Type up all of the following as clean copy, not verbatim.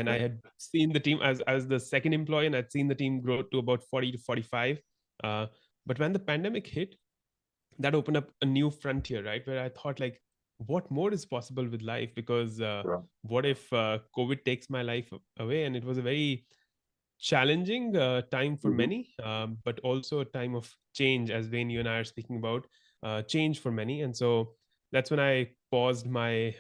And I had seen the team as the second employee, and I'd seen the team grow to about 40 to 45. But when the pandemic hit, that opened up a new frontier, right? Where I thought, like, what more is possible with life? Because Right. what if COVID takes my life away? And it was a very challenging time for Mhm. many, but also a time of change, as Wayne, you and I are speaking about, change for many. And so that's when I paused my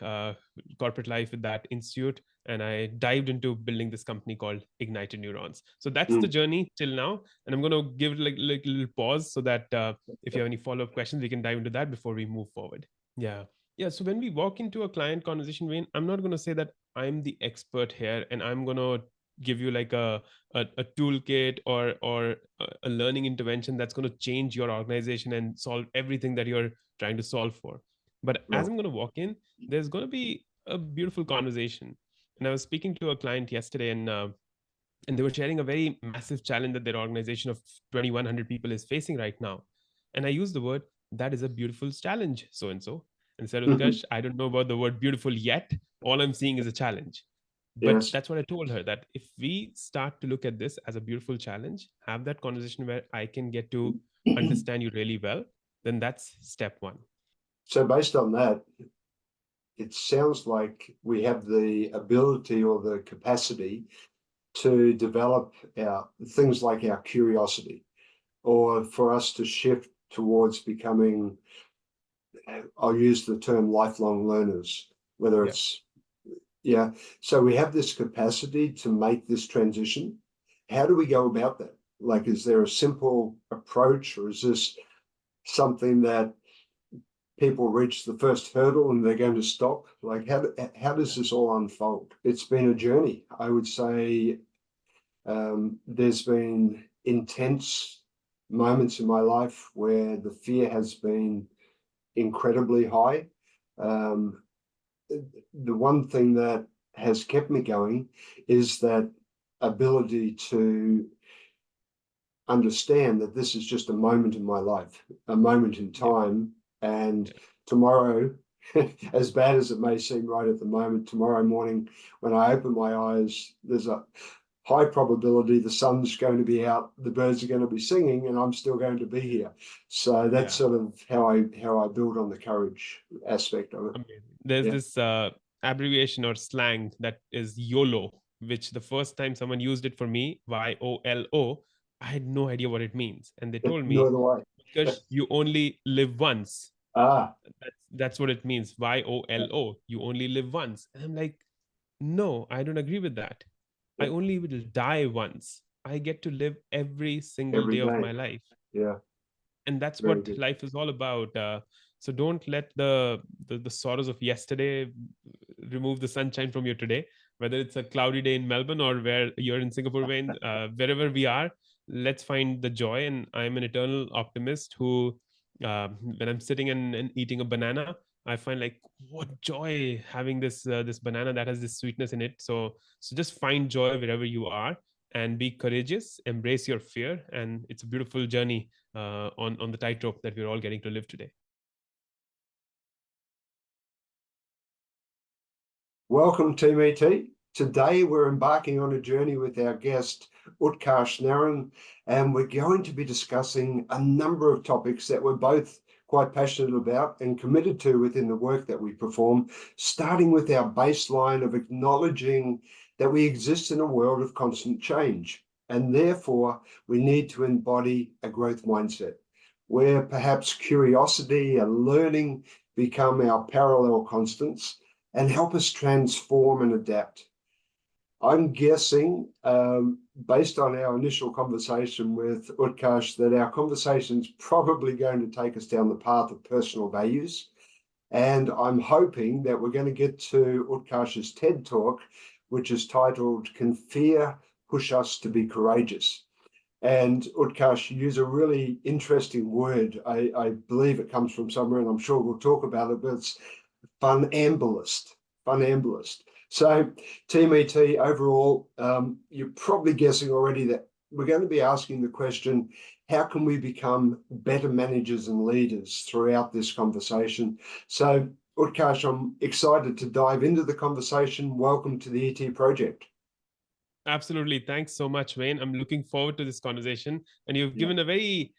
corporate life with that institute, and I dived into building this company called Ignited Neurons. So that's the Mm. journey till now. And I'm going to give it like a little pause so that if you have any follow-up questions, we can dive into that before we move forward. Yeah. Yeah. So when we walk into a client conversation, Wayne, I'm not going to say that I'm the expert here and I'm going to give you like a toolkit or a learning intervention that's going to change your organization and solve everything that you're trying to solve for. But as Right. I'm going to walk in, there's going to be a beautiful conversation. And I was speaking to a client yesterday, and they were sharing a very massive challenge that their organization of 2,100 people is facing right now. And I used the word, that is a beautiful challenge, so and so. And said, Utkarsh, I don't know about the word beautiful yet. All I'm seeing is a challenge. But Yes. that's what I told her, that if we start to look at this as a beautiful challenge, have that conversation where I can get to understand you really well, then that's step one. So based on that, it sounds like we have the ability or the capacity to develop our things like our curiosity, or for us to shift towards becoming, I'll use the term lifelong learners, whether Yeah. it's, yeah. So we have this capacity to make this transition. How do we go about that? Like, is there a simple approach, or is this something that people reach the first hurdle and they're going to stop? Like, how does this all unfold? It's been a journey. I would say there's been intense moments in my life where the fear has been incredibly high. Um, the one thing that has kept me going is that ability to understand that this is just a moment in my life, a moment in Yeah. time, and Yeah. tomorrow, as bad as it may seem right at the moment, tomorrow morning when I open my eyes, there's a high probability the sun's going to be out, the birds are going to be singing, and I'm still going to be here. So that's Yeah. sort of how I build on the courage aspect of it. Amazing. There's Yeah. this abbreviation or slang that is YOLO, which the first time someone used it for me, YOLO, I had no idea what it means. And they told Nor me, do I. because you only live once. Ah, That's what it means. YOLO. You only live once. And I'm like, no, I don't agree with that. I yeah, only will die once. I get to live every single every day of day. my life. Yeah, And that's very what good. life is all about. So don't let the sorrows of yesterday remove the sunshine from your today. Whether it's a cloudy day in Melbourne or where you're in Singapore, Wayne, wherever we are, let's find the joy. And I'm an eternal optimist who, when I'm sitting and eating a banana, I find like what joy having this banana that has this sweetness in it. So just find joy wherever you are and be courageous, embrace your fear, and it's a beautiful journey on the tightrope that we're all getting to live today. Welcome, Team ET. Today we're embarking on a journey with our guest, Utkarsh Narang, and we're going to be discussing a number of topics that we're both quite passionate about and committed to within the work that we perform, starting with our baseline of acknowledging that we exist in a world of constant change, and therefore we need to embody a growth mindset, where perhaps curiosity and learning become our parallel constants and help us transform and adapt. I'm guessing, based on our initial conversation with Utkarsh, that our conversation is probably going to take us down the path of personal values. And I'm hoping that we're going to get to Utkarsh's TED Talk, which is titled, Can Fear Push Us to Be Courageous? And Utkarsh, you use a really interesting word. I believe it comes from somewhere, and I'm sure we'll talk about it, but it's funambulist. Funambulist. So, Team ET, overall, you're probably guessing already that we're going to be asking the question, how can we become better managers and leaders throughout this conversation? So, Utkarsh, I'm excited to dive into the conversation. Welcome to the ET Project. Absolutely. Thanks so much, Wayne. I'm looking forward to this conversation. And you've Yeah. given a very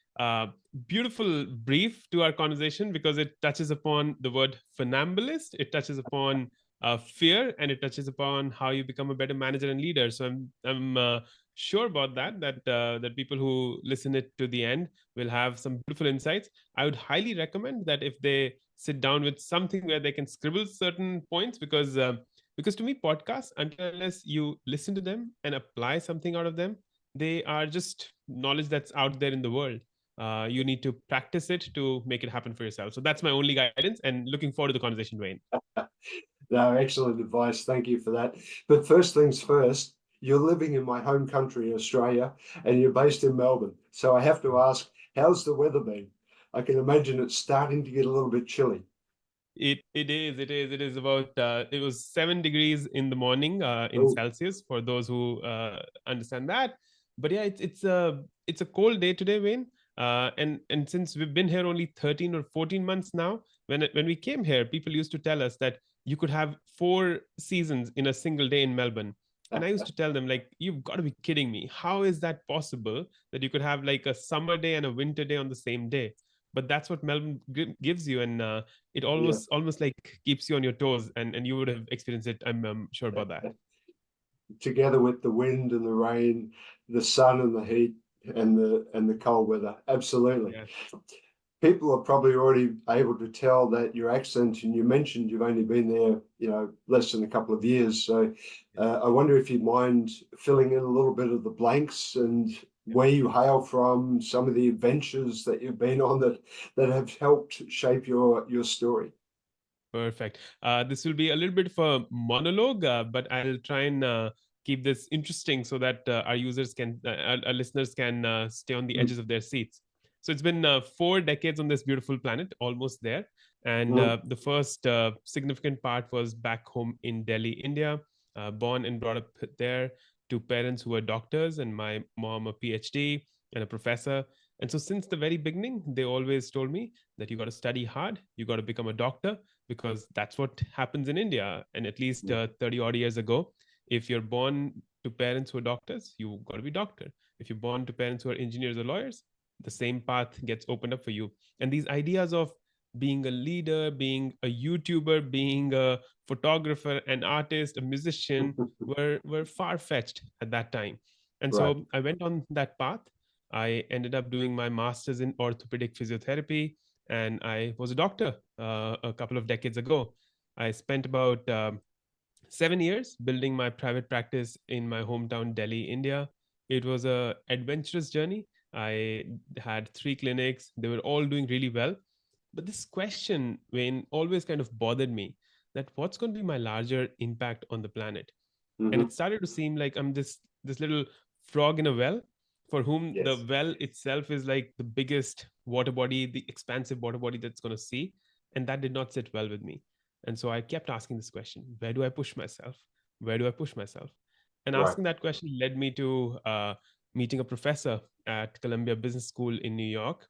beautiful brief to our conversation because it touches upon the word funambulist, it touches upon fear, and it touches upon how you become a better manager and leader. So I'm sure about that people who listen it to the end will have some beautiful insights. I would highly recommend that if they sit down with something where they can scribble certain points, because to me podcasts, until unless you listen to them and apply something out of them, they are just knowledge that's out there in the world. You need to practice it to make it happen for yourself. So that's my only guidance, and looking forward to the conversation, Wayne. No, excellent advice. Thank you for that. But first things first, you're living in my home country, Australia, and you're based in Melbourne. So I have to ask, how's the weather been? I can imagine it's starting to get a little bit chilly. It is about it was 7 degrees in the morning in Oh, Celsius for those who understand that. But yeah, it's a cold day today, Wayne. And since we've been here only 13 or 14 months now, when we came here, people used to tell us that you could have 4 seasons in a single day in Melbourne. And I used to tell them, like, you've got to be kidding me. How is that possible that you could have like a summer day and a winter day on the same day? But that's what Melbourne gives you, and it yeah. almost like keeps you on your toes, and you would have experienced it. I'm sure about that. Together with the wind and the rain, the sun and the heat and the cold weather. Absolutely. Yeah, People are probably already able to tell that your accent, and you mentioned you've only been there, less than a couple of years. So I wonder if you'd mind filling in a little bit of the blanks and yeah. where you hail from, some of the adventures that you've been on that have helped shape your story. Perfect. This will be a little bit of a monologue, but I'll try and keep this interesting so that our listeners can stay on the edges of their seats. So it's been 4 decades on this beautiful planet, almost there. And Mm-hmm. the first significant part was back home in Delhi, India, born and brought up there to parents who were doctors, and my mom a PhD and a professor. And so since the very beginning, they always told me that you got to study hard, you got to become a doctor, because that's what happens in India. And at least 30 odd years ago, if you're born to parents who are doctors, you got to be doctor. If you're born to parents who are engineers or lawyers, the same path gets opened up for you. And these ideas of being a leader, being a YouTuber, being a photographer, an artist, a musician were far fetched at that time. And Right. so I went on that path. I ended up doing my master's in orthopedic physiotherapy, and I was a doctor a couple of decades ago. I spent about 7 years building my private practice in my hometown, Delhi, India. It was a adventurous journey. I had 3 clinics. They were all doing really well. But this question, Wayne, always kind of bothered me, that what's going to be my larger impact on the planet? And Mm-hmm. it started to seem like I'm this little frog in a well, for whom the Yes. well itself is like the biggest water body, the expansive water body that's going to see. And that did not sit well with me. And so I kept asking this question: where do I push myself? Where do I push myself? And Right. asking that question led me to meeting a professor at Columbia Business School in New York.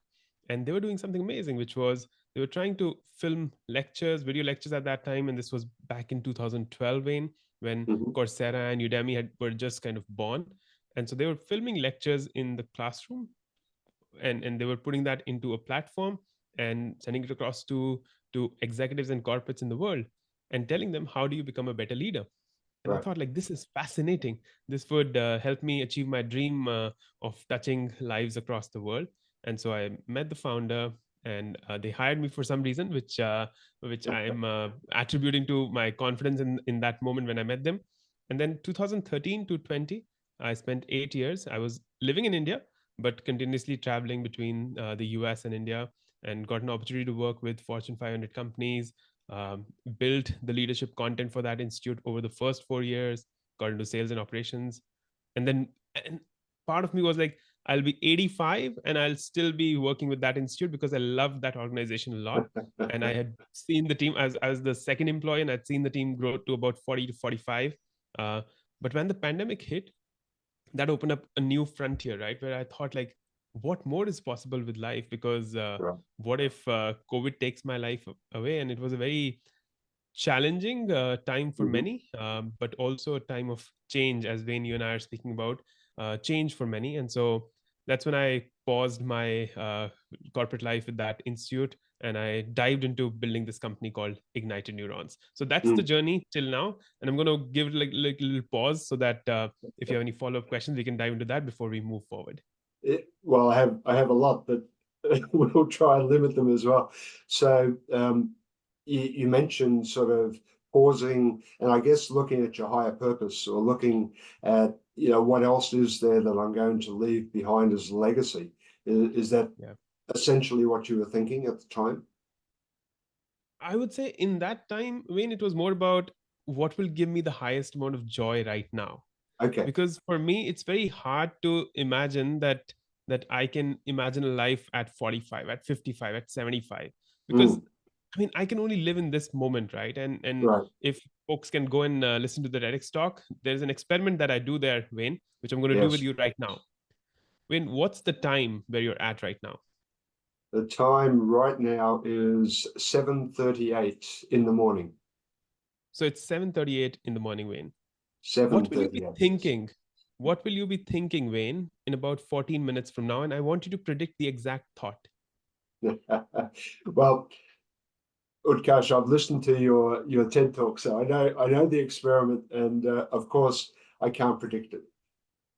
And they were doing something amazing, which was they were trying to film lectures, video lectures at that time. And this was back in 2012, Wayne, when Mm-hmm. Coursera and Udemy were just kind of born. And so they were filming lectures in the classroom, and they were putting that into a platform and sending it across to executives and corporates in the world, and telling them, how do you become a better leader? And I Right. thought, like, this is fascinating. This would help me achieve my dream of touching lives across the world. And so I met the founder, and they hired me for some reason, which I am attributing to my confidence in that moment when I met them. And then 2013 to 20, I spent 8 years. I was living in India, but continuously traveling between the US and India, and got an opportunity to work with Fortune 500 companies, built the leadership content for that institute over the first 4 years, got into sales and operations. And then and part of me was like, I'll be 85 and I'll still be working with that institute because I love that organization a lot. And I had seen the team as I was the second employee, and I'd seen the team grow to about 40 to 45. Uh, but when the pandemic hit, that opened up a new frontier, right? Where I thought, like, what more is possible with life? Because Right. what if COVID takes my life away? And it was a very challenging time for Mm-hmm. many, but also a time of change, as Wayne, you and I are speaking about, change for many. And so that's when I paused my corporate life with that institute, and I dived into building this company called Ignited Neurons. So that's the Mm. journey till now. And I'm going to give it like a little pause so that if you have any follow-up questions, we can dive into that before we move forward. Well, I have a lot, but we'll try and limit them as well. So you mentioned sort of pausing, and I guess looking at your higher purpose, or looking at, what else is there that I'm going to leave behind as a legacy. Is that Yeah. essentially what you were thinking at the time? I would say in that time, Wayne, it was more about what will give me the highest amount of joy right now. Okay. Because for me, it's very hard to imagine that I can imagine a life at 45, at 55, at 75. Because Mm. I mean, I can only live in this moment, right? And Right. if folks can go and listen to the TEDx talk, there's an experiment that I do there, Wayne, which I'm going to do with Yes. you right now. Wayne, what's the time where you're at right now? The time right now is 7:38 in the morning. So it's 7:38 in the morning, Wayne. What will you be 7:38, yes. thinking? What will you be thinking, Wayne, in about 14 minutes from now? And I want you to predict the exact thought. Well, Utkarsh, I've listened to your TED talk, so I know the experiment, and of course I can't predict it.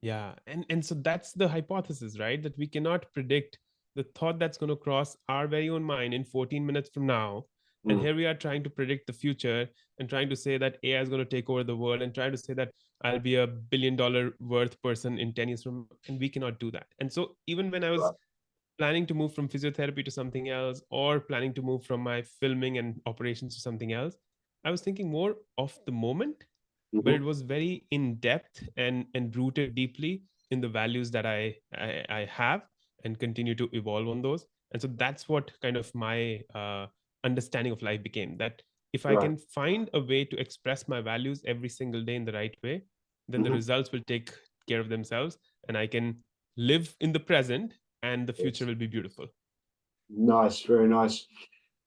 Yeah. And so that's the hypothesis, right? That we cannot predict the thought that's going to cross our very own mind in 14 minutes from now. And Mm. here we are trying to predict the future and trying to say that AI is going to take over the world and trying to say that I'll be a $1 billion worth person in 10 years from, and we cannot do that. And so even when I was Right. planning to move from physiotherapy to something else, or planning to move from my filming and operations to something else, I was thinking more of the moment, but it Mhm. was very in depth and rooted deeply in the values that I have and continue to evolve on those. And so that's what kind of my understanding of life became, that if I Right. can find a way to express my values every single day in the right way, then the Mhm. results will take care of themselves, and I can live in the present, and the future Yes. will be beautiful. Nice, very nice.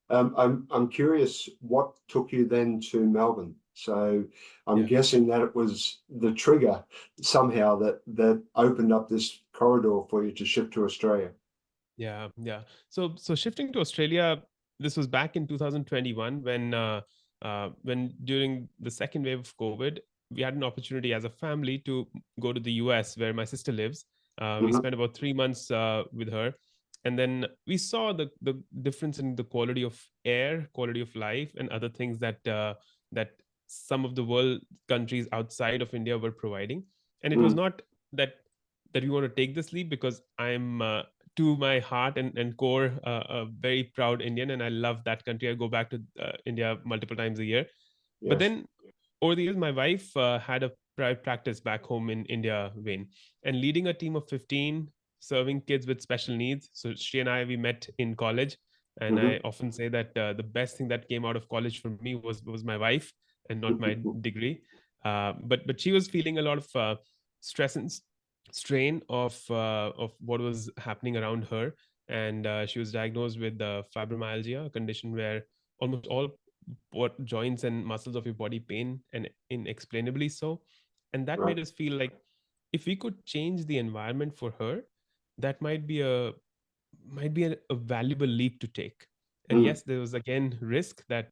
I'm curious, what took you then to Melbourne? So I'm Yeah. guessing that it was the trigger somehow that opened up this corridor for you to ship to Australia. Yeah, yeah. So shifting to Australia, this was back in 2021 when during the second wave of COVID, we had an opportunity as a family to go to the US where my sister lives. We Mhm. spent about 3 months with her, and then we saw the difference in the quality of air, quality of life, and other things that some of the world countries outside of India were providing. And it was Mm. not that we want to take this leap, because I'm to my heart and core a very proud Indian, and I love that country. I go back to India multiple times a year. But Yes. then over the years, my wife had a private practice back home in India, Wayne, and leading a team of 15, serving kids with special needs. So she and I, we met in college, and I Mhm. often say that the best thing that came out of college for me was my wife and not my degree. But she was feeling a lot of stress and strain of what was happening around her, and she was diagnosed with fibromyalgia, a condition where almost all what joints and muscles of your body pain and inexplainably so. And that Right. made us feel like if we could change the environment for her, that might be a valuable leap to take. And Mm. yes, there was again risk that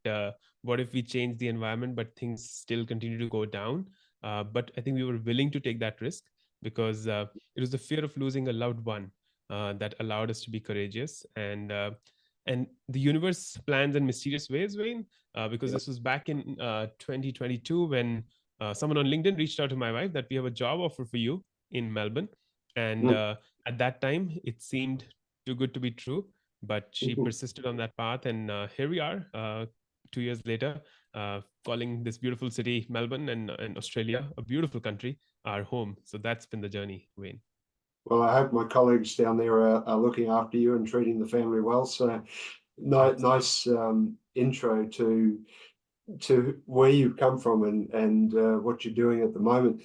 what if we change the environment but things still continue to go down. But I think we were willing to take that risk because it was the fear of losing a loved one that allowed us to be courageous. And the universe plans in mysterious ways, Wayne, because Yeah. this was back in 2022 when someone on LinkedIn reached out to my wife that we have a job offer for you in Melbourne. And Mm. at that time, it seemed too good to be true, but she Mhm. persisted on that path. And here we are, 2 years later, calling this beautiful city, Melbourne, and Australia, a beautiful country, our home. So that's been the journey, Wayne. Well, I hope my colleagues down there are looking after you and treating the family well. So Absolutely. nice intro to where you've come from and what you're doing at the moment.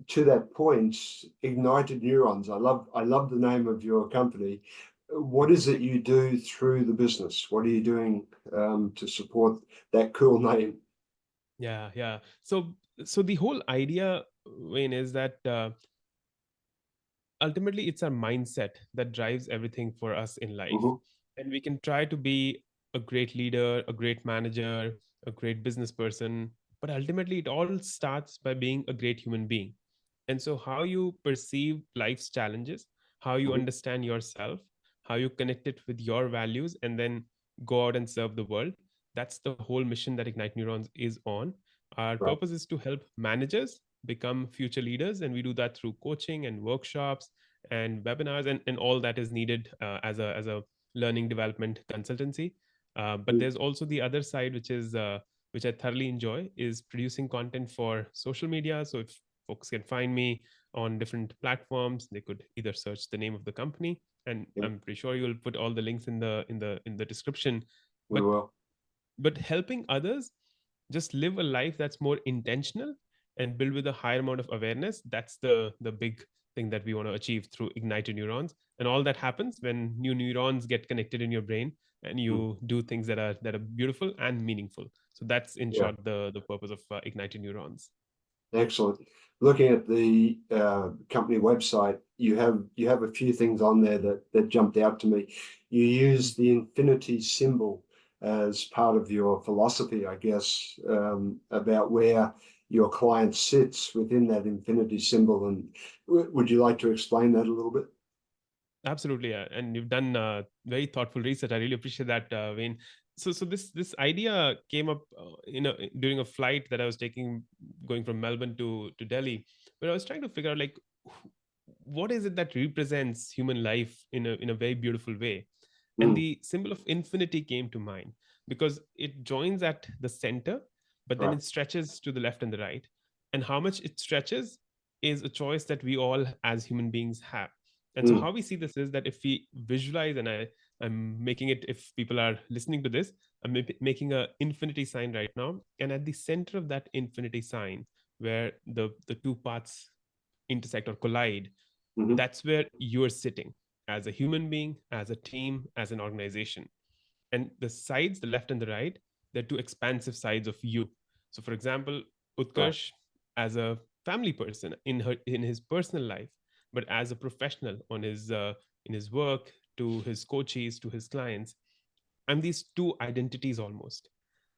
To that point, Ignited Neurons. I love the name of your company. What is it you do through the business? What are you doing to support that cool name? Yeah. So the whole idea, Wayne, is that ultimately it's our mindset that drives everything for us in life. Hmm. And we can try to be a great leader, a great manager, a great business person, but ultimately it all starts by being a great human being. And so how you perceive life's challenges, how you Hmm. understand yourself, how you connect it with your values, and then go out and serve the world, that's the whole mission that Ignite Neurons is on. Our Right. purpose is to help managers become future leaders, and we do that through coaching and workshops and webinars, and all that is needed as a learning development consultancy. But Mm. there's also the other side, which I thoroughly enjoy, is producing content for social media. So if folks can find me on different platforms, they could either search the name of the company, and Yeah, I'm pretty sure you'll put all the links in the description. we but will. but helping others just live a life that's more intentional and build with a higher amount of awareness, that's the big thing that we want to achieve through ignited neurons. And all that happens when new neurons get connected in your brain, and Mm. you do things that are beautiful and meaningful. So that's in Yeah. short the purpose of ignited neurons. Excellent. Looking at the company website, you have a few things on there that jumped out to me. You use the infinity symbol as part of your philosophy, I guess, about where your client sits within that infinity symbol. And would you like to explain that a little bit? Absolutely, and you've done very thoughtful research. I really appreciate that, Wayne. So this idea came up during a flight that I was taking, going from Melbourne to Delhi, where I was trying to figure out, like, what is it that represents human life in a very beautiful way. And Mm. the symbol of infinity came to mind because it joins at the center, but then Right. it stretches to the left and the right. And how much it stretches is a choice that we all as human beings have. And so Mm. how we see this is that if we visualize, and I'm making it, if people are listening to this, I'm making a infinity sign right now. And at the center of that infinity sign, where the two paths intersect or collide, Hmm. that's where you're sitting as a human being, as a team, as an organization. And the sides, the left and the right, they're two expansive sides of you. So for example, Right. Utkarsh, as a family person in his personal life, but as a professional on his in his work, to his coaches, to his clients, I'm these two identities almost.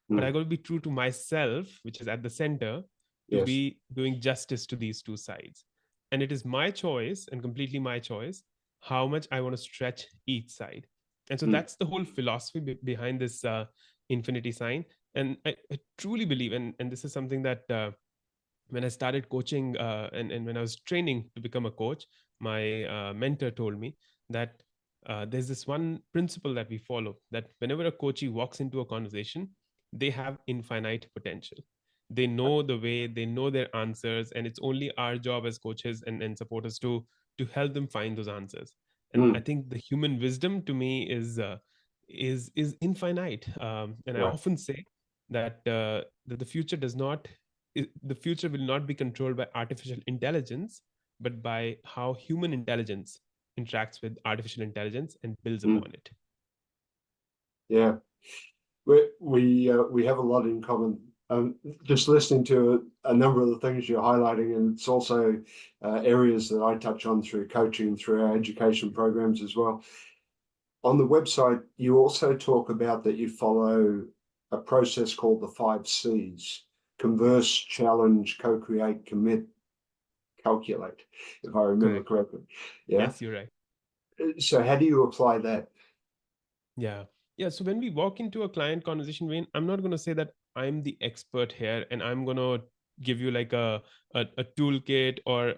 But I Mm. got to be true to myself, which is at the center, to Yes. be doing justice to these two sides. And it is my choice, and completely my choice, how much I want to stretch each side. And so Mm. that's the whole philosophy behind this infinity sign. And I truly believe, and this is something that when I started coaching, and when I was training to become a coach, my mentor told me that there's this one principle that we follow, that whenever a coachee walks into a conversation, they have infinite potential. They know the way, they know their answers, and it's only our job as coaches and supporters to help them find those answers. And I Mm. think the human wisdom to me is infinite. And I Right. often say that the future does not the future will not be controlled by artificial intelligence, but by how human intelligence interacts with artificial intelligence and builds Mm. upon it. Yeah. We have a lot in common. Just listening to a number of the things you're highlighting, and it's also areas that I touch on through coaching, through our education programs as well. On the website, you also talk about that you follow a process called the 5 Cs: converse, challenge, co-create, commit, calculate, if I remember Correct. correctly. Yeah. Yes, you're right. So how do you apply that? Yeah. Yeah. So when we walk into a client conversation, Wayne, I'm not going to say that I'm the expert here and I'm going to give you like a toolkit or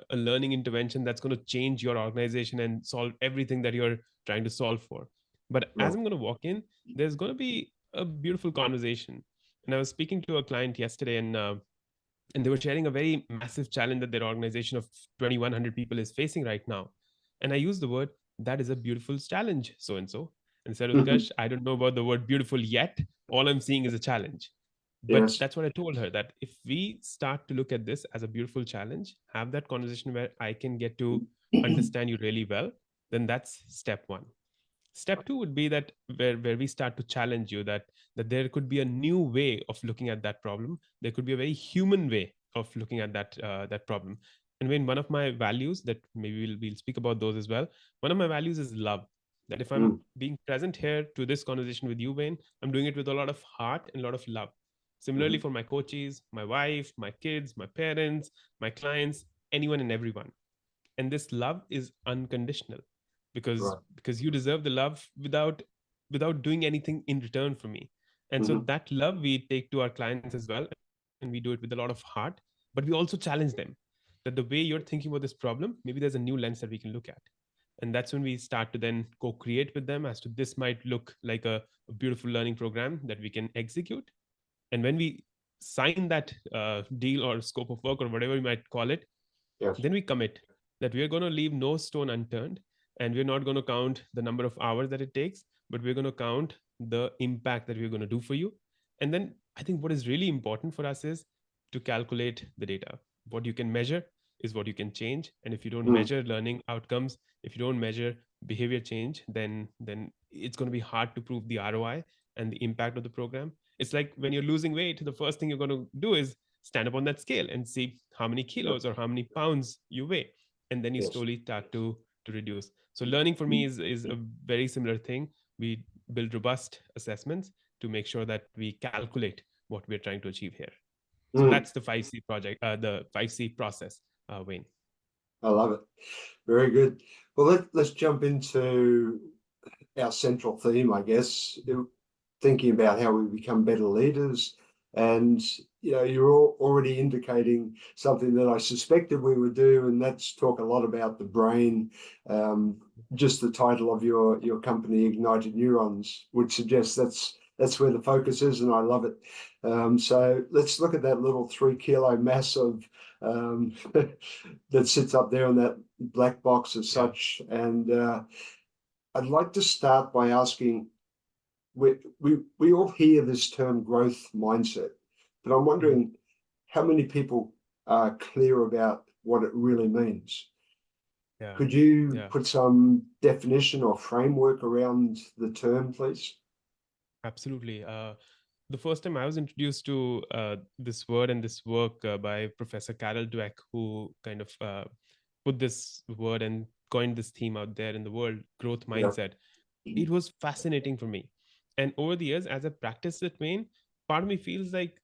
a learning intervention that's going to change your organization and solve everything that you're trying to solve for. But as Right. I'm going to walk in, there's going to be a beautiful conversation. And I was speaking to a client yesterday, and they were sharing a very massive challenge that their organization of 2100 people is facing right now. And I used the word, that is a beautiful challenge, so and so. And said, Utkarsh, I don't know about the word beautiful yet, all I'm seeing is a challenge. But Yes. that's what I told her, that if we start to look at this as a beautiful challenge, have that conversation where I can get to understand you really well, then that's step one. Step two would be that where we start to challenge you that there could be a new way of looking at that problem. There could be a very human way of looking at that problem. And when one of my values, that maybe we'll speak about those as well, one of my values is love. That if I'm Mm, being present here to this conversation with you, Wayne, I'm doing it with a lot of heart and a lot of love. Similarly mhm. for my coaches, my wife, my kids, my parents, my clients, anyone and everyone. And this love is unconditional, because Right. you deserve the love without doing anything in return from me. And so Mhm. that love we take to our clients as well, and we do it with a lot of heart. But we also challenge them that the way you're thinking about this problem, maybe there's a new lens that we can look at. And that's when we start to then co-create with them as to this might look like a beautiful learning program that we can execute. And when we sign that deal or scope of work or whatever we might call it, Yes. then we commit that we are going to leave no stone unturned, and we're not going to count the number of hours that it takes, but we're going to count the impact that we're going to do for you. And then I think what is really important for us is to calculate the data. What you can measure is what you can change. And if you don't Mm, measure learning outcomes, if you don't measure behavior change, then it's going to be hard to prove the ROI and the impact of the program. It's like when you're losing weight, the first thing you're going to do is stand up on that scale and see how many yeah. kilos or how many pounds you weigh, and then you Yes. slowly start to reduce. So learning for me is a very similar thing. We build robust assessments to make sure that we calculate what we're trying to achieve here. So Mm, that's the 5C project, the 5C process, Wayne. I love it. Very good. Well, let's jump into our central theme, I guess, thinking about how we become better leaders. And you're already indicating something that I suspected we would do, and that's talk a lot about the brain. Um, just the title of your company, Ignited Neurons, would suggest that's where the focus is, and I love it. So let's look at that little 3 kilo mass of that sits up there on that black box as Yeah. such. And I'd like to start by asking, we all hear this term growth mindset, but I'm Mhm. wondering how many people are clear about what it really means. Yeah. Could you Yeah. put some definition or framework around the term, please? Absolutely. The first time I was introduced to this word and this work by Professor Carol Dweck, who kind of put this word and coined this theme out there in the world, growth Yeah. mindset. It was fascinating for me. And over the years, as I practiced it, Wayne, part of me feels like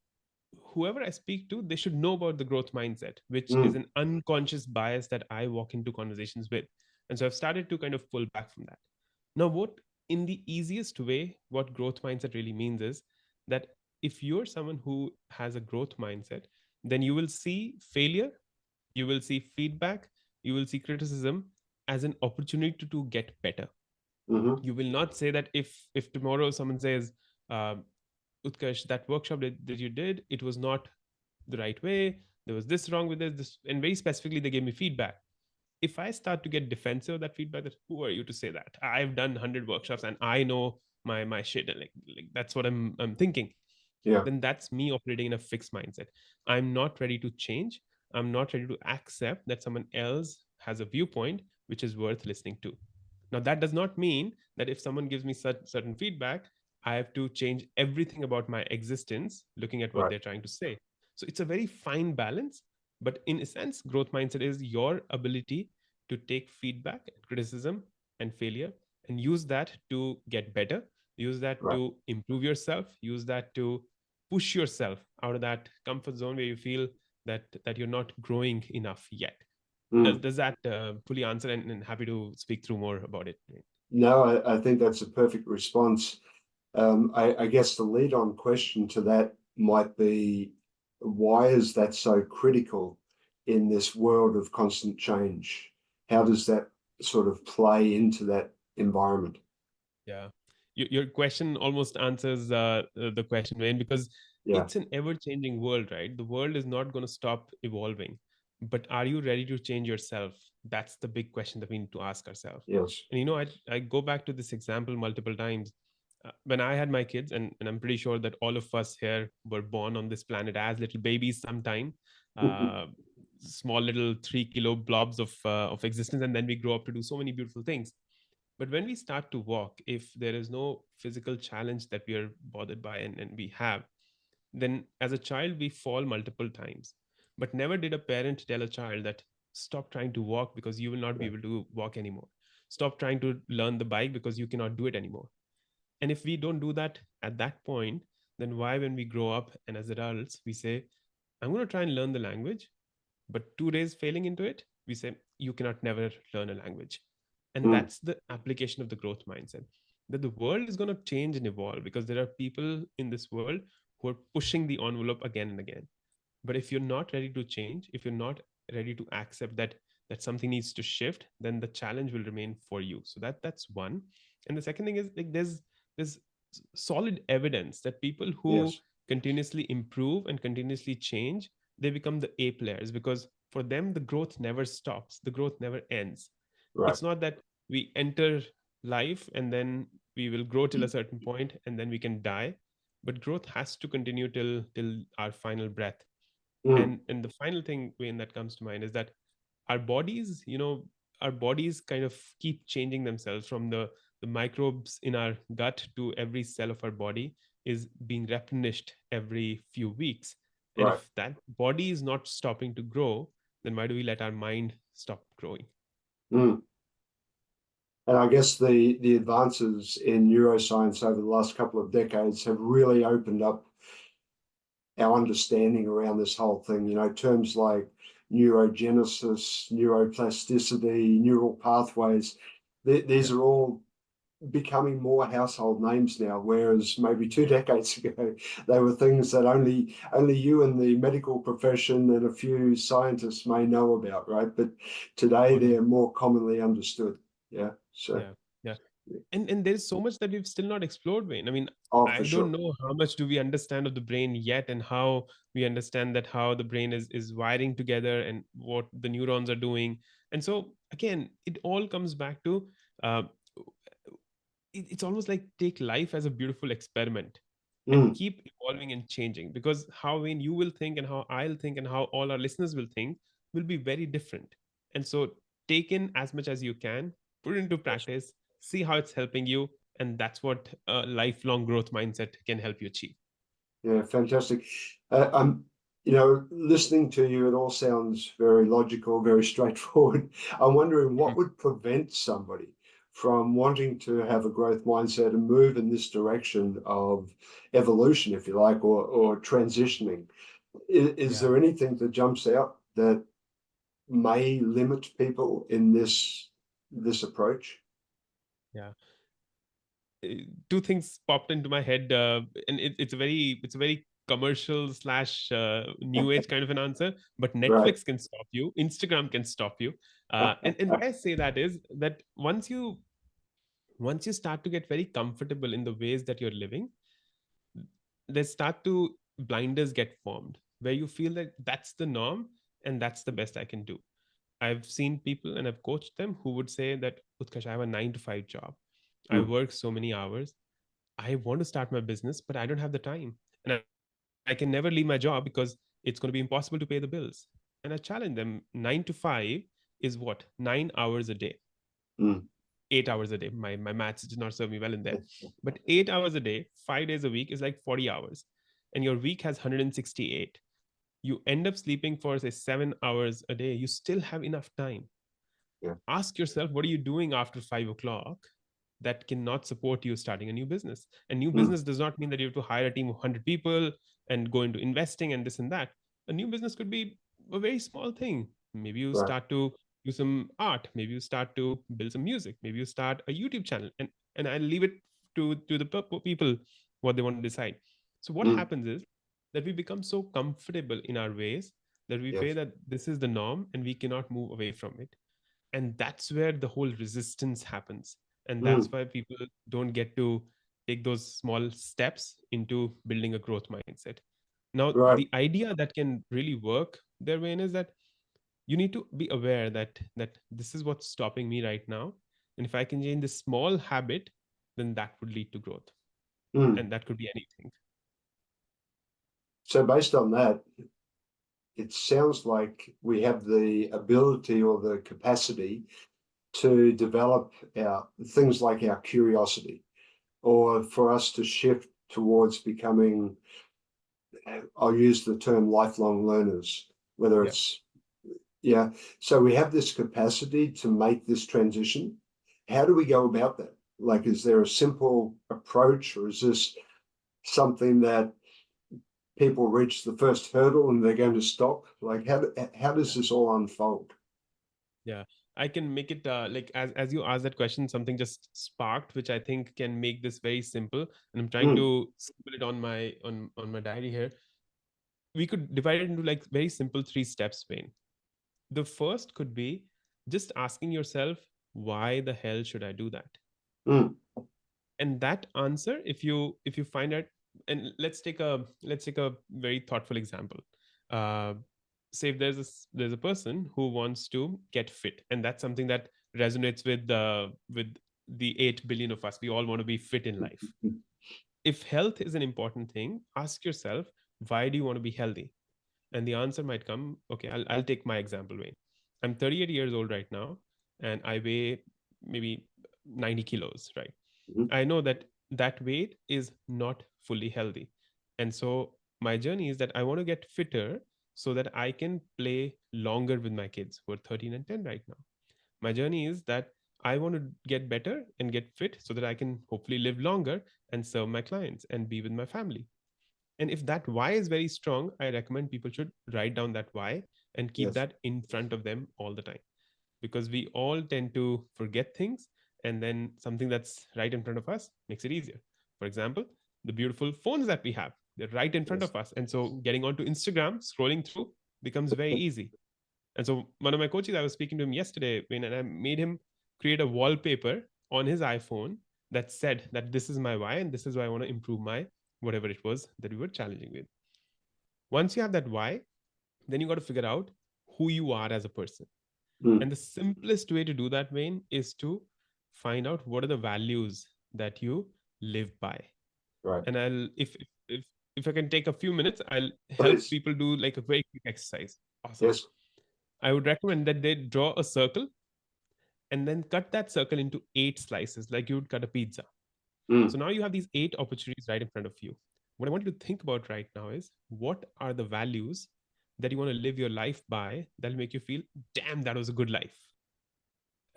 whoever I speak to, they should know about the growth mindset, which is Mm, an unconscious bias that I walk into conversations with. And so I've started to kind of pull back from that. Now, what in the easiest way, what growth mindset really means is that if you're someone who has a growth mindset, then you will see failure, you will see feedback, you will see criticism as an opportunity to get better. mm-hmm. You will not say that if tomorrow someone says, Utkarsh, that workshop that you did, it was not the right way. There was this wrong with this, and very specifically, they gave me feedback. If I start to get defensive of that feedback, that who are you to say that? I've done 100 workshops and I know my shit, and like that's what I'm thinking. Yeah. Then that's me operating in a fixed mindset. I'm not ready to change. I'm not ready to accept that someone else has a viewpoint which is worth listening to. Now, that does not mean that if someone gives me such certain feedback, I have to change everything about my existence looking at what Right. they're trying to say. So it's a very fine balance. But in a sense, growth mindset is your ability to take feedback, criticism, and failure and use that to get better, use that Right. to improve yourself, use that to push yourself out of that comfort zone where you feel that you're not growing enough yet. does Mm. does that fully answer, and happy to speak through more about it. No, I think that's a perfect response. I guess the lead on question to that might be, why is that so critical in this world of constant change? How does that sort of play into that environment? Yeah. Your question almost answers the question, Wayne, because Yeah. it's an ever changing world, right? The world is not going to stop evolving. But are you ready to change yourself? That's the big question that we need to ask ourselves. Yes. And I go back to this example multiple times. When I had my kids, and I'm pretty sure that all of us here were born on this planet as little babies sometime, uh, small little 3 kilo blobs of existence, and then we grow up to do so many beautiful things. But when we start to walk, if there is no physical challenge that we are bothered by and we have, then as a child, we fall multiple times. But never did a parent tell a child that stop trying to walk because you will not be Yeah. able to walk anymore. Stop trying to learn the bike because you cannot do it anymore. And if we don't do that at that point, then why, when we grow up and as adults, we say, I'm going to try and learn the language, but 2 days failing into it, we say, you cannot never learn a language. And Mm. that's the application of the growth mindset, that the world is going to change and evolve because there are people in this world who are pushing the envelope again and again. But if you're not ready to change, if you're not ready to accept that something needs to shift, then the challenge will remain for you. So that's one. And the second thing is, like, there's solid evidence that people who Yes. continuously improve and continuously change, they become the A players, because for them the growth never stops, the growth never ends. Right. It's not that we enter life and then we will grow till a certain point and then we can die, but growth has to continue till our final breath. Mm. And the final thing, Wayne, that comes to mind is that our bodies, our bodies kind of keep changing themselves, from the microbes in our gut to every cell of our body is being replenished every few weeks. And Right. if that body is not stopping to grow, then why do we let our mind stop growing? Mm. And I guess the advances in neuroscience over the last couple of decades have really opened up our understanding around this whole thing. Terms like neurogenesis, neuroplasticity, neural pathways, these Yeah. are all becoming more household names now, whereas maybe 2 decades ago they were things that only you and the medical profession and a few scientists may know about, right? But today Totally. they're more commonly understood. Yeah. So Yeah. Yeah. And there's so much that we've still not explored, Wayne. I mean, oh, for I don't sure. know how much do we understand of the brain yet, and how we understand that how the brain is wiring together and what the neurons are doing. And so again, it all comes back to uh, it's almost like take life as a beautiful experiment and Mm, keep evolving and changing, because how, Wayne, you will think and how I'll think and how all our listeners will think will be very different. And so take in as much as you can, put it into yes. practice, see how it's helping you, and that's what a lifelong growth mindset can help you achieve. Yeah, fantastic. I'm, listening to you, it all sounds very logical, very straightforward. I'm wondering what would prevent somebody from wanting to have a growth mindset and move in this direction of evolution, if you like, or transitioning. Is Yeah. there anything that jumps out that may limit people in this approach? Yeah. Two things popped into my head, and it's a very commercial slash new age kind of an answer. But Right. Netflix can stop you, Instagram can stop you, and why I say that is that once you start to get very comfortable in the ways that you're living, there start to blinders get formed where you feel that that's the norm and that's the best I can do. I've seen people and I've coached them who would say that, Utkarsh, I have a 9 to 5 job. I Mm, work so many hours. I want to start my business, but I don't have the time. And I can never leave my job because it's going to be impossible to pay the bills. And I challenge them, 9 to 5 is what? 9 hours a day, mm, 8 hours a day. My maths did not serve me well in there. But 8 hours a day, 5 days a week is like 40 hours. And your week has 168. You end up sleeping for, say, 7 hours a day. You still have enough time. yeah. Ask yourself, what are you doing after 5 o'clock that cannot support you starting a new business? And new Mm, business does not mean that you have to hire a team of 100 people and go into investing and this and that. A new business could be a very small thing. Maybe you right. start to do some art, maybe you start to build some music, maybe you start a YouTube channel, and I leave it to the people what they want to decide. So what Mm, happens is that we become so comfortable in our ways that we yes. feel that this is the norm and we cannot move away from it. And that's where the whole resistance happens, and that's Mm, why people don't get to take those small steps into building a growth mindset. Now, right. the idea that can really work there, Wayne, is that you need to be aware that this is what's stopping me right now, and if I can change this small habit, then that would lead to growth, Mm. and that could be anything. So based on that, it sounds like we have the ability or the capacity to develop our things like our curiosity, or for us to shift towards becoming, I'll use the term lifelong learners, whether it's, yeah. So we have this capacity to make this transition. How do we go about that? Like, is there a simple approach, or is this something that people reach the first hurdle and they're going to stop? Like, how does this all unfold? Yeah, I can make it like as you asked that question, something just sparked, which I think can make this very simple. And I'm trying Mm, to scribble it on my diary here. We could divide it into like very simple 3 steps, Wayne. The first could be just asking yourself, why the hell should I do that? mm, And that answer, if you find out, and let's take a very thoughtful example. uh Say if there's a person who wants to get fit, and that's something that resonates with the 8 billion of us. We all want to be fit in life. mm, If health is an important thing, ask yourself, why do you want to be healthy? And the answer might come, okay, I'll take my example, Wayne. I'm 38 years old right now, and I weigh maybe 90 kilos, right? mm, I know that that weight is not fully healthy. And so my journey is that I want to get fitter so that I can play longer with my kids who are 13 and 10 right now. My journey is that I want to get better and get fit so that I can hopefully live longer and serve my clients and be with my family. And if that why is very strong, I recommend people should write down that why and keep yes, that in front of them all the time, because we all tend to forget things, and then something that's right in front of us makes it easier. For example, the beautiful phones that we have, they're right in front yes. of us. And so getting onto Instagram, scrolling through becomes very easy. And so one of my coaches, I was speaking to him yesterday, and I made him create a wallpaper on his iPhone that said that this is my why and this is why I want to improve my whatever it was that we were challenging with. Once you have that why, then you got to figure out who you are as a person. Mm, And the simplest way to do that, Wayne, is to find out what are the values that you live by. right. And if if I can take a few minutes, I'll help Please. people do like a very quick exercise. Awesome. Yes. I would recommend that they draw a circle and then cut that circle into 8 slices, like you would cut a pizza. Mm, So now you have these 8 opportunities right in front of you. What I want you to think about right now is, what are the values that you want to live your life by that'll make you feel, damn, that was a good life.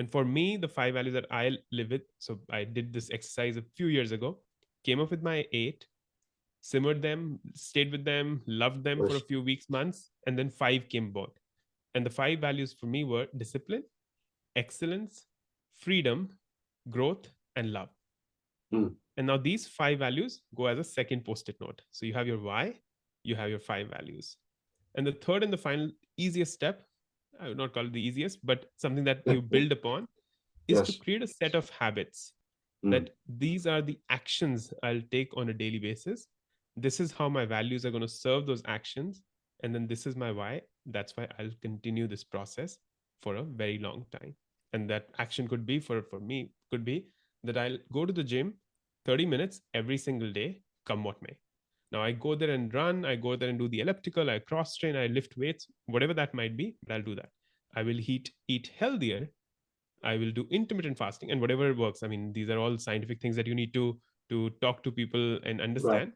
And for me, the 5 values that I live with, so I did this exercise a few years ago, came up with my 8, simmered them, stayed with them, loved them for a yes. few weeks, months, and then 5 came about. And the 5 values for me were discipline, excellence, freedom, growth, and love. Mm, And now these 5 values go as a second post-it note. So you have your why, you have your 5 values. And the third and the final easiest step, I would not call it the easiest, but something that you build upon, is to yes. create a set of habits Mm, that these are the actions I'll take on a daily basis. This is how my values are going to serve those actions. And then this is my why. That's why I'll continue this process for a very long time. And that action could be for me, could be that I'll go to the gym 30 minutes every single day, come what may. Now I go there and run, I go there and do the elliptical, I cross train, I lift weights, whatever that might be, but I'll do that. I will eat healthier. I will do intermittent fasting and whatever works. I mean, these are all scientific things that you need to talk to people and right. understand.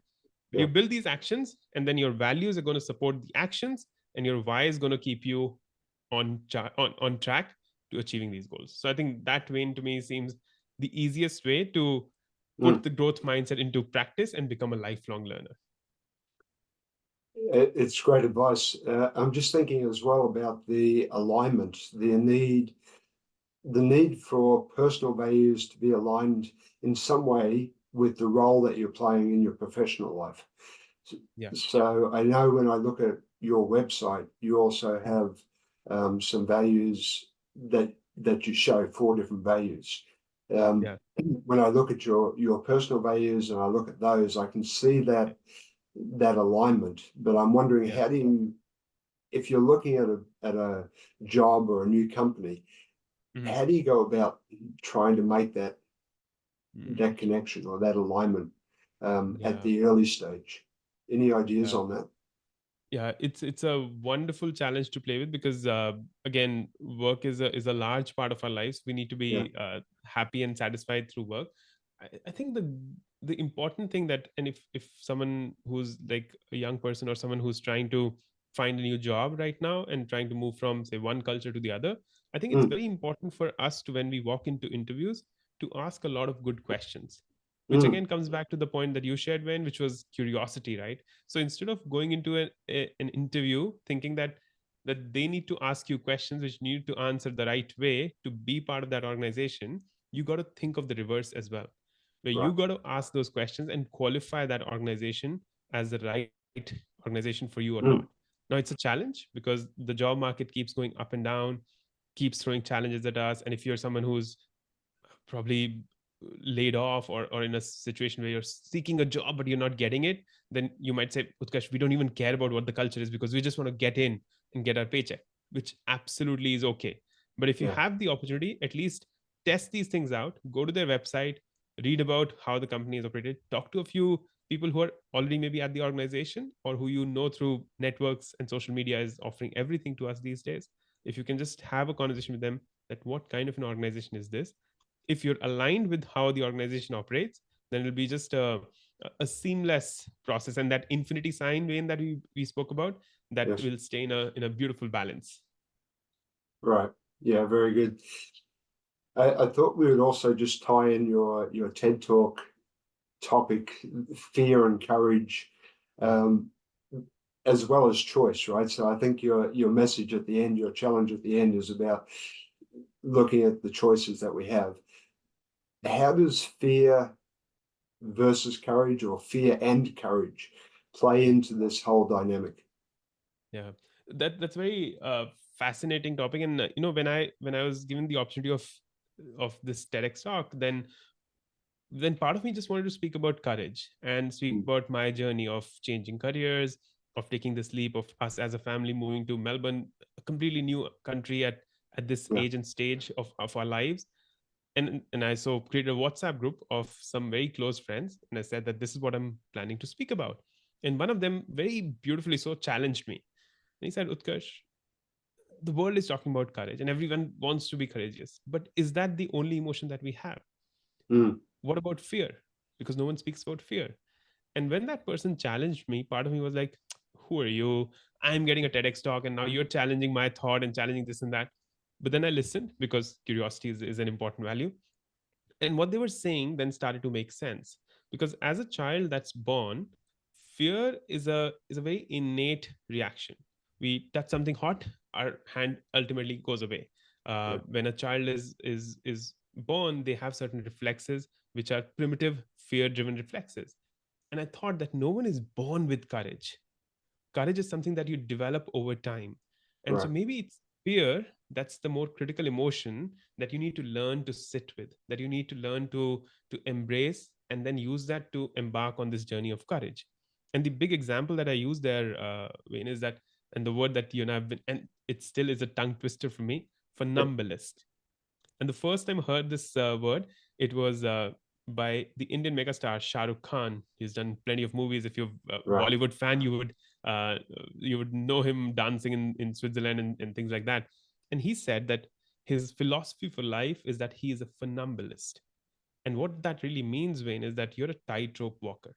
But Yeah. you build these actions, and then your values are going to support the actions, and your why is going to keep you on track to achieving these goals. So I think that way to me seems the easiest way to put Mm. the growth mindset into practice and become a lifelong learner. It's great advice. I'm just thinking as well about the alignment, the need for personal values to be aligned in some way with the role that you're playing in your professional life. Yeah, So I know when I look at your website, you also have some values that you show, 4 different values. Um, yeah, when I look at your personal values and I look at those, I can see yeah, that alignment. But I'm wondering, yeah. how do you, if you're looking at a job or a new company, Mhm. how do you go about trying to make Mm, that connection or that alignment at yeah, the early stage? Any ideas yeah. on that? Yeah, it's a wonderful challenge to play with, because again, work is a large part of our lives. We need to Yeah. be happy and satisfied through work. I think the important thing that, and if someone who's like a young person or someone who's trying to find a new job right now and trying to move from, say, one culture to the other, I think it's Mm, very important for us to, when we walk into interviews, to ask a lot of good questions, which mm, again comes back to the point that you shared, Wayne, which was curiosity, right? So instead of going into an interview thinking that they need to ask you questions which need to answer the right way to be part of that organization, you got to think of the reverse as well, where you right. got to ask those questions and qualify that organization as the right organization for you or not. Mm, Now it's a challenge because the job market keeps going up and down, keeps throwing challenges at us, and if you're someone who's probably laid off, or in a situation where you're seeking a job but you're not getting it, then you might say, Utkarsh, we don't even care about what the culture is because we just want to get in and get our paycheck, which absolutely is okay. But if you yeah. have the opportunity, at least test these things out, go to their website, read about how the company is operated, talk to a few people who are already maybe at the organization, or who you know through networks and social media is offering everything to us these days. If you can just have a conversation with them, that what kind of an organization is this, if you're aligned with how the organization operates, then it'll be just a seamless process, and that infinity sign, Wayne, that we spoke about, that Yes. will stay in a beautiful balance. Right. Yeah. Very good. I thought we would also just tie in your TED Talk topic, fear and courage, um, as well as choice, right? So I think your message at the end, your challenge at the end, is about looking at the choices that we have. How does fear versus courage, or fear and courage, play into this whole dynamic? Yeah, that's very fascinating topic. And when I was given the opportunity of this TEDx talk, then part of me just wanted to speak about courage and speak Mm, about my journey of changing careers, of taking this leap of us as a family moving to Melbourne, a completely new country at this yeah. age and stage of our lives. And I so created a WhatsApp group of some very close friends, and I said that this is what I'm planning to speak about. And one of them very beautifully so challenged me. And he said, Utkarsh, the world is talking about courage and everyone wants to be courageous. But is that the only emotion that we have? Mm, What about fear? Because no one speaks about fear. And when that person challenged me, part of me was like, who are you? I'm getting a TEDx talk, and now you're challenging my thought and challenging this and that. But then I listened, because curiosity is an important value. And what they were saying then started to make sense, because as a child that's born, fear is a very innate reaction. We touch something hot, our hand ultimately goes away. yeah. When a child is born, they have certain reflexes which are primitive fear driven reflexes. And I thought that no one is born with courage. Courage is something that you develop over time. And so Right. maybe it's fear that's the more critical emotion that you need to learn to sit with, that you need to learn to embrace, and then use that to embark on this journey of courage. And the big example that I use there, Wayne, is that, and the word that you and I've been, and it still is a tongue twister for me, Yep. funambulist. And the first time I heard this word, it was by the Indian megastar Shah Rukh Khan. He's done plenty of movies. If you're a Right. Bollywood fan, uh, you would know him dancing in Switzerland and things like that. And he said that his philosophy for life is that he is a funambulist. And what that really means, Wayne, is that you're a tightrope walker.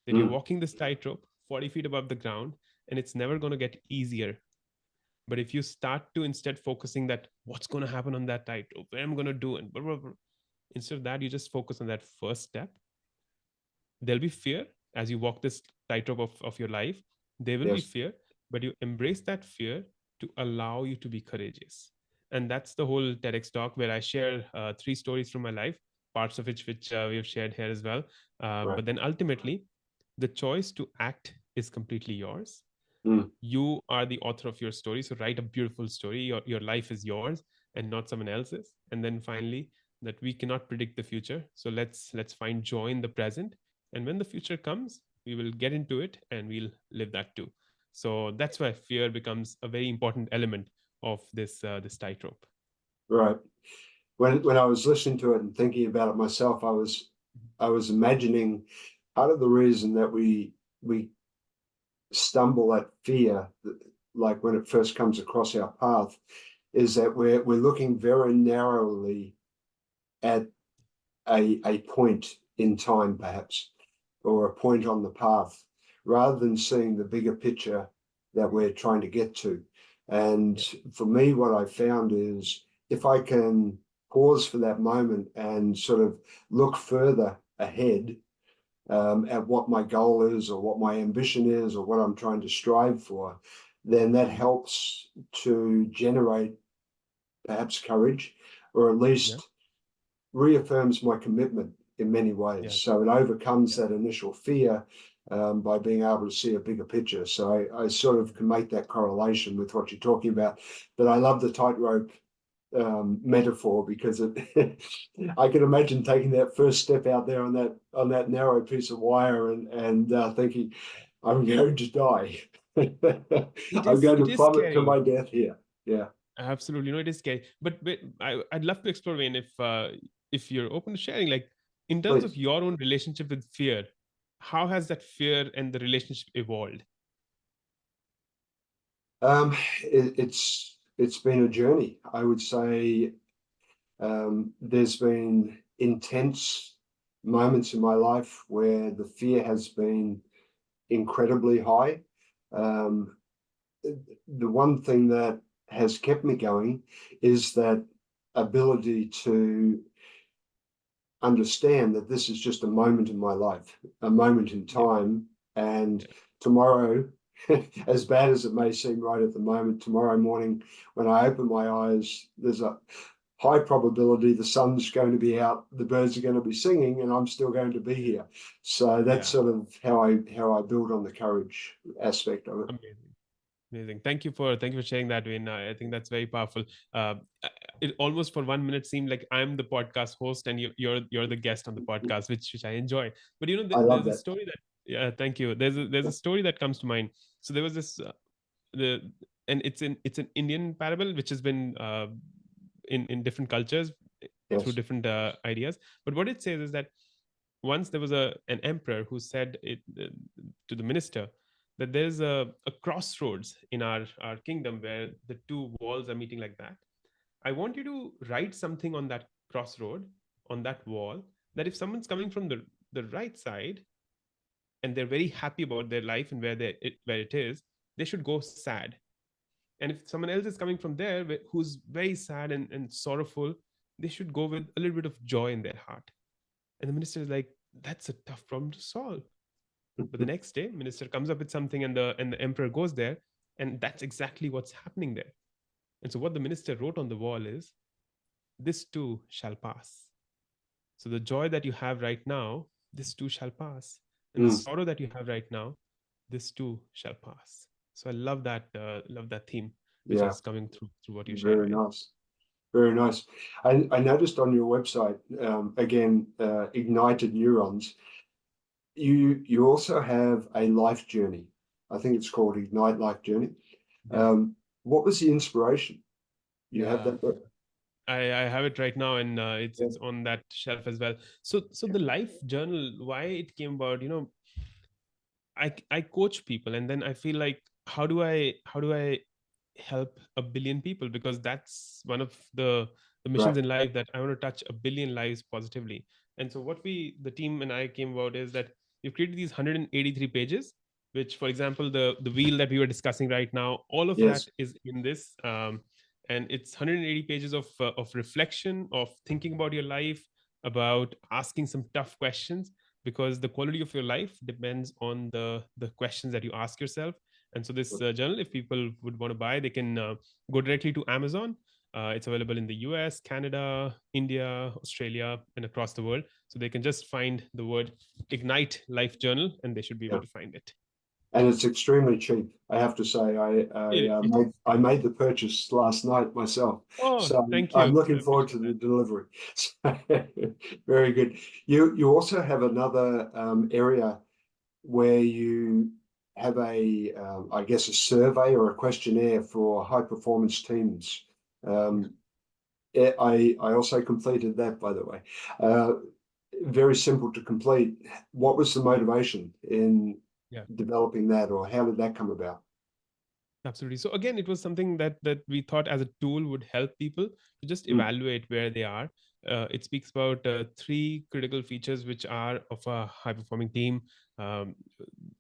That you're Mm, walking this tightrope 40 feet above the ground, and it's never going to get easier. But if you start to instead focusing that what's going to happen on that tightrope, what I'm going to do, and blah, blah, blah, instead of that, you just focus on that first step. There'll be fear as you walk this tightrope of your life. There will be yes. fear, but you embrace that fear to allow you to be courageous. And that's the whole TEDx talk, where I share three stories from my life, parts of which we have shared here as well. Right. But then ultimately, the choice to act is completely yours. Mm, You are the author of your story, so write a beautiful story. Your life is yours and not someone else's. And then finally, that we cannot predict the future, so let's find joy in the present, and when the future comes, we will get into it and we'll live that too. So that's why fear becomes a very important element of this tightrope. right. When I was listening to it and thinking about it myself, I was imagining part of the reason that we stumble at fear, like when it first comes across our path, is that we're looking very narrowly at a point in time, perhaps, or a point on the path, rather than seeing the bigger picture that we're trying to get to. And for me, what I found is if I can pause for that moment and sort of look further ahead at what my goal is or what my ambition is or what I'm trying to strive for, then that helps to generate perhaps courage, or at least reaffirms my commitment in many ways. So it overcomes that initial fear by being able to see a bigger picture. So I sort of can make that correlation with what you're talking about. But I love the tightrope metaphor, because it I can imagine taking that first step out there on that narrow piece of wire and thinking, I'm going to die. I'm going to plummet to my death here. Yeah. Absolutely. No, it is scary. But I'd love to explore, Wayne, if you're open to sharing, like in terms of Please. your own relationship with fear, how has that fear and the relationship evolved? It's been a journey. I would say there's been intense moments in my life where the fear has been incredibly high. The one thing that has kept me going is that ability to understand that this is just a moment in my life, a moment in time, and tomorrow, as bad as it may seem right at the moment, tomorrow morning when I open my eyes, there's a high probability the sun's going to be out, the birds are going to be singing, and I'm still going to be here. So that's sort of how I build on the courage aspect of it. Amazing. Amazing. Thank you for sharing that, Wayne. I think that's very powerful. It almost for 1 minute seemed like I'm the podcast host and you're the guest on the podcast, which I enjoy. But you know, I love there's a that. story that thank you. There's a story that comes to mind. So there was this and it's an Indian parable which has been in different cultures through Yes. different ideas. But what it says is that once there was an emperor who said it to the minister that there's a crossroads in our kingdom where the two walls are meeting like that. I want you to write something on that crossroad, on that wall, that if someone's coming from the right side and they're very happy about their life and where it is, they should go sad. And if someone else is coming from there who's very sad and sorrowful, they should go with a little bit of joy in their heart. And the minister is like, that's a tough problem to solve. But the next day, minister comes up with something, and the emperor goes there, and that's exactly what's happening there. And so what the minister wrote on the wall is, "This too shall pass." So the joy that you have right now, this too shall pass, and the sorrow that you have right now, this too shall pass. So I love that theme, which Yeah. is coming through what you shared, Very Wayne. nice. Very nice. I noticed on your website, again, IgnitedNeurons, you also have a life journey. I think it's called Ignite Life Journey. What was the inspiration? You have that book? I have it right now, and it's Yeah. it's on that shelf as well. So the life journal, why it came about, I coach people, and then I feel like how do I help a billion people, because that's one of the missions Right. in life, that I want to touch a billion lives positively. And so what the team and I came about is that we've created these 183 pages, which, for example, the wheel that we were discussing right now, all of that Yes. is in this, and it's 180 pages of reflection, of thinking about your life, about asking some tough questions, because the quality of your life depends on the questions that you ask yourself. And so this journal, if people would want to buy, they can go directly to Amazon. It's available in the US, Canada, India, Australia, and across the world. So they can just find the word Ignite Life Journal, and they should be able Yeah. to find it. And it's extremely cheap. I have to say, I made the purchase last night myself, Oh, so thank I'm you. I looking forward to appreciate the that. delivery. So, very good. You also have another area where you have I guess, a survey or a questionnaire for high performance teams. I also completed that, by the way. Very simple to complete. What was the motivation in Yeah. developing that, or how did that come about? Absolutely. So again, it was something that we thought as a tool would help people to just Mm, evaluate where they are. It speaks about three critical features which are of a high performing team, um,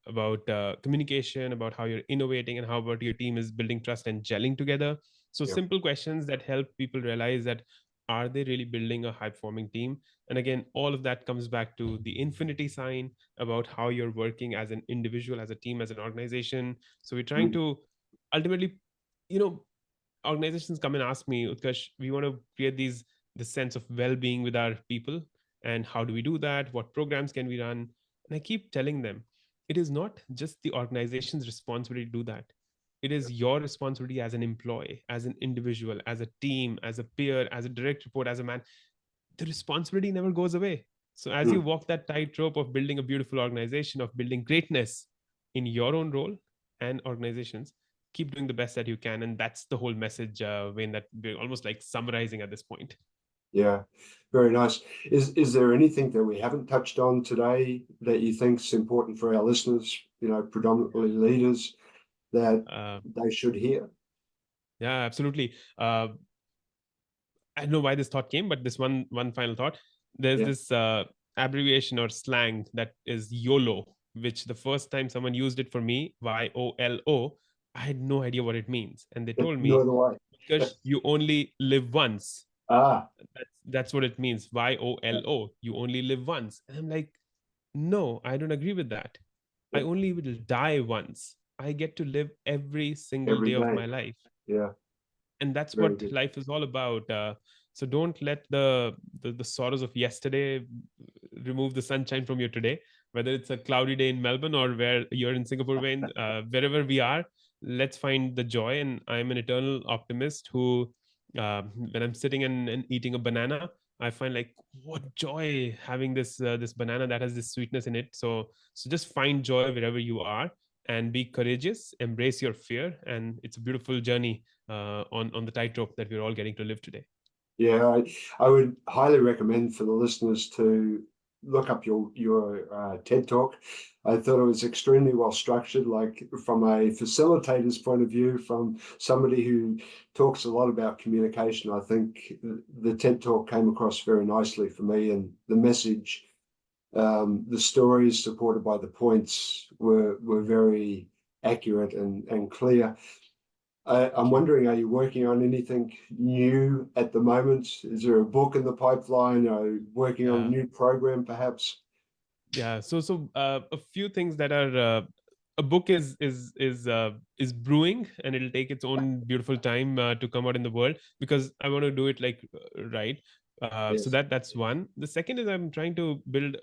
about communication, about how you're innovating, and how about your team is building trust and gelling together. So yeah. simple questions that help people realize that are they really building a high performing team? And again, all of that comes back to the infinity sign about how you're working as an individual, as a team, as an organization. So we're trying Mm, to ultimately, you know, organizations come and ask me, Utkarsh, we want to create this sense of well-being with our people, and how do we do that? What programs can we run? And I keep telling them, it is not just the organization's responsibility to do that. It is your responsibility as an employee, as an individual, as a team, as a peer, as a direct report, as a man. The responsibility never goes away. So as you mm. walk that tightrope of building a beautiful organization, of building greatness in your own role and organizations, keep doing the best that you can. And that's the whole message, Wayne, that we're almost like summarizing at this point. Yeah, very nice. Is there anything that we haven't touched on today that you think's important for our listeners, predominantly leaders, that Uh, they should hear? yeah, absolutely. I don't know why this thought came, but this one final thought. There's Yeah, this abbreviation or slang that is YOLO, which the first time someone used it for me, YOLO, I had no idea what it means, and they told no me, other way. because you only live once. Ah, That's what it means. YOLO. You only live once. And I'm like, no, I don't agree with that. I yeah, only will die once. I get to live every single every day of day. my life, Yeah, and that's very what good. life is all about. So don't let the sorrows of yesterday remove the sunshine from your today. Whether it's a cloudy day in Melbourne or where you're in Singapore, Wayne, wherever we are, let's find the joy. And I'm an eternal optimist who, when I'm sitting and eating a banana, I find like what joy having this banana that has this sweetness in it. So just find joy wherever you are and be courageous, embrace your fear, and it's a beautiful journey on the tightrope that we're all getting to live today. Yeah, I would highly recommend for the listeners to look up your TED Talk. I thought it was extremely well structured, like from a facilitator's point of view, from somebody who talks a lot about communication. I think the TED Talk came across very nicely for me, and the message, the stories supported by the points were very accurate and clear. I'm Thank you. wondering, are you working on anything new at the moment? Is there a book in the pipeline? Are you working on a Yeah. new program, perhaps? Yeah. So a few things that are a book is brewing, and it'll take its own beautiful time to come out in the world, because I want to do it like right. So Yes. that's one. The second is I'm trying to build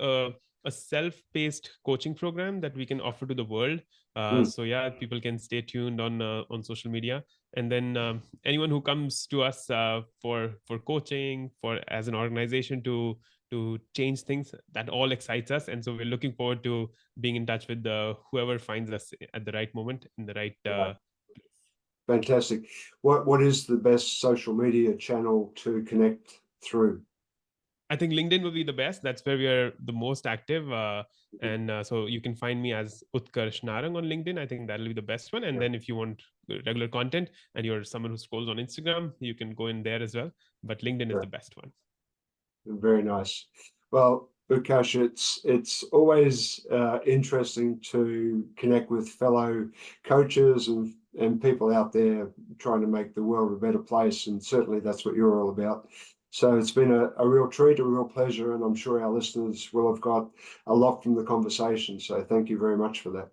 a self-paced coaching program that we can offer to the world. Mm, So yeah, people can stay tuned on social media, and then anyone who comes to us for coaching, for as an organization to change things, that all excites us. And so we're looking forward to being in touch with whoever finds us at the right moment in the right yeah, fantastic. What is the best social media channel to connect through? I think LinkedIn will be the best. That's where we are the most active. And so you can find me as Utkarsh Narang on LinkedIn. I think that'll be the best one. And Yeah, then if you want regular content and you're someone who scrolls on Instagram, you can go in there as well. But LinkedIn is yeah, the best one. very nice. Well, Utkarsh, it's always interesting to connect with fellow coaches and people out there trying to make the world a better place, and certainly that's what you're all about. So it's been a real treat, a real pleasure, and I'm sure our listeners will have got a lot from the conversation. So thank you very much for that.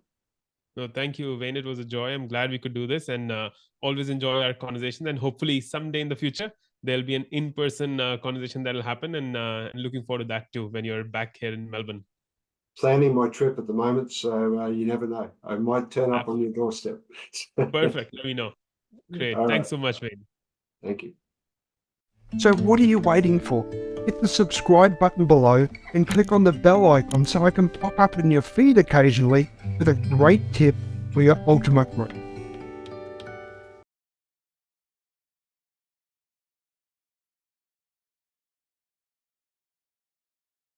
No, thank you, Wayne. It was a joy. I'm glad we could do this, and always enjoy our conversations. And hopefully, someday in the future, there'll be an in-person conversation that'll happen. And looking forward to that too when you're back here in Melbourne. Planning my trip at the moment, so you never know. I might turn up on Absolutely. your doorstep. Perfect. Let me know. Great. All right. Thanks so much, Wayne. Thank you. So what are you waiting for? Hit the subscribe button below and click on the bell icon so I can pop up in your feed occasionally with a great tip for your ultimate growth.